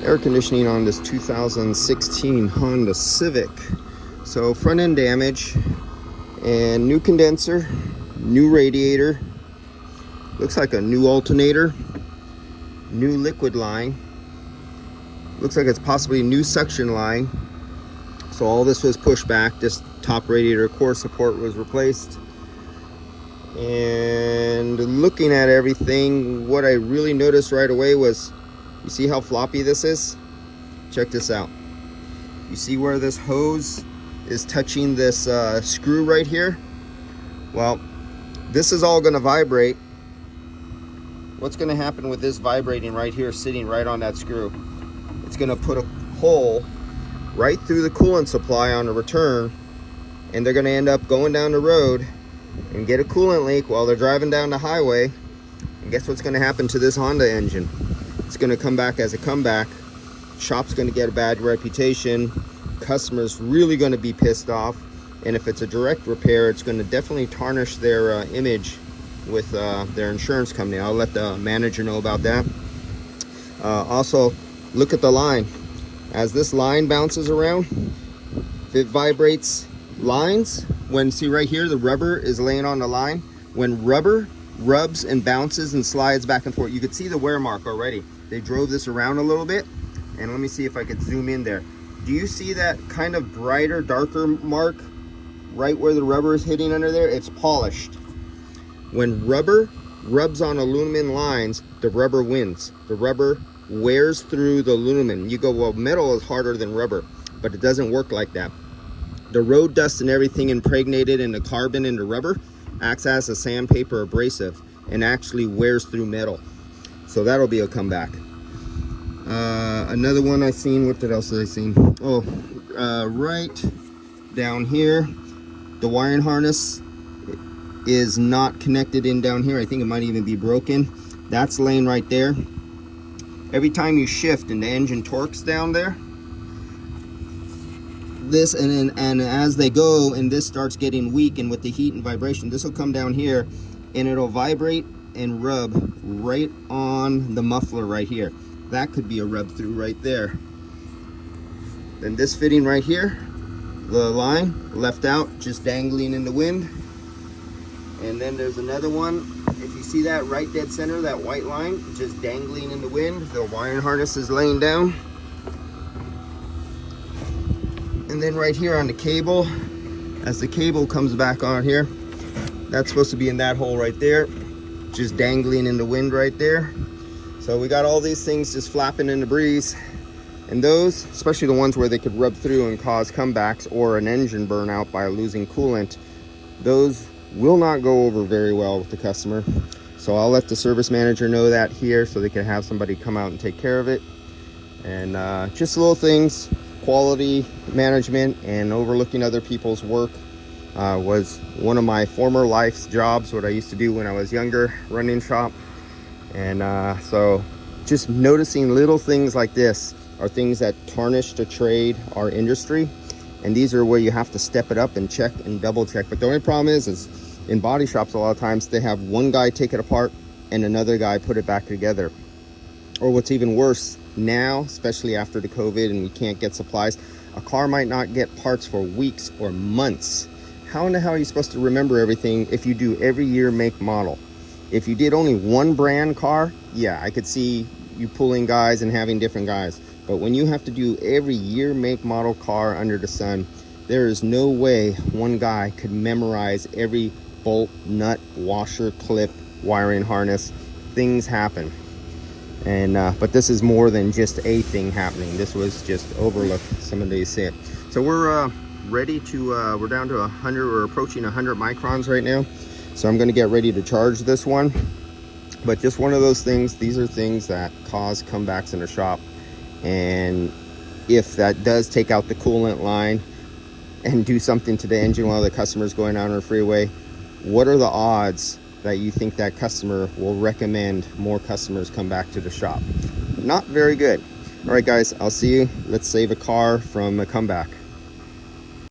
air conditioning on this 2016 Honda Civic. So front end damage and new condenser, new radiator, looks like a new alternator, new liquid line, looks like it's possibly new suction line. So all this was pushed back. This top radiator core support was replaced. And looking at everything, what I really noticed right away was, you see how floppy this is? Check this out. You see where this hose is touching this screw right here? Well, this is all gonna vibrate. What's gonna happen with this vibrating right here, sitting right on that screw? It's gonna put a hole right through the coolant supply on the return, and they're gonna end up going down the road and get a coolant leak while they're driving down the highway. And guess what's gonna happen to this Honda engine? It's gonna come back as a comeback. Shop's gonna get a bad reputation. Customers really gonna be pissed off. And if it's a direct repair, it's gonna definitely tarnish their image with their insurance company. I'll let the manager know about that. Also, look at the line. As this line bounces around, if it vibrates lines, when, see right here, the rubber is laying on the line. When rubber rubs and bounces and slides back and forth, you could see the wear mark already. They drove this around a little bit, and let me see if I could zoom in there. Do you see that kind of brighter, darker mark right where the rubber is hitting under there? It's polished. When rubber rubs on aluminum lines, the rubber wins. The rubber wears through the aluminum. You go, well, metal is harder than rubber, but it doesn't work like that. The road dust and everything impregnated in the carbon and the rubber acts as a sandpaper abrasive and actually wears through metal. So that'll be a comeback. Another one I seen, what else did I seen? Oh, right down here, the wiring harness is not connected in down here. I think it might even be broken. That's laying right there. Every time you shift and the engine torques down there, this and as they go and this starts getting weak, and with the heat and vibration, this will come down here and it'll vibrate and rub right on the muffler right here. That could be a rub through right there. Then this fitting right here, the line left out, just dangling in the wind. And then there's another one. If you see that right dead center, that white line just dangling in the wind, the wiring harness is laying down. And then right here on the cable, as the cable comes back on here, that's supposed to be in that hole right there, just dangling in the wind right there. So we got all these things just flapping in the breeze. And those, especially the ones where they could rub through and cause comebacks or an engine burnout by losing coolant, those will not go over very well with the customer. So I'll let the service manager know that here so they can have somebody come out and take care of it. And just little things, quality management and overlooking other people's work was one of my former life's jobs, what I used to do when I was younger, running shop. And so just noticing little things like this are things that tarnish the trade, our industry. And these are where you have to step it up and check and double check. But the only problem is in body shops, a lot of times they have one guy take it apart and another guy put it back together. Or what's even worse now, especially after the COVID and we can't get supplies, a car might not get parts for weeks or months. How in the hell are you supposed to remember everything if you do every year, make, model? If you did only one brand car, yeah, I could see you pulling guys and having different guys. But when you have to do every year, make, model car under the sun, there is no way one guy could memorize every bolt, nut, washer, clip, wiring harness. Things happen. And but this is more than just a thing happening. This was just overlooked. Some of these see it. So we're ready to, we're down to 100, we're approaching 100 microns right now. So I'm gonna get ready to charge this one. But just one of those things, these are things that cause comebacks in a shop. And if that does take out the coolant line and do something to the engine while the customer's going out on the freeway, what are the odds that you think that customer will recommend more customers come back to the shop? Not very good. All right, guys, I'll see you. Let's save a car from a comeback.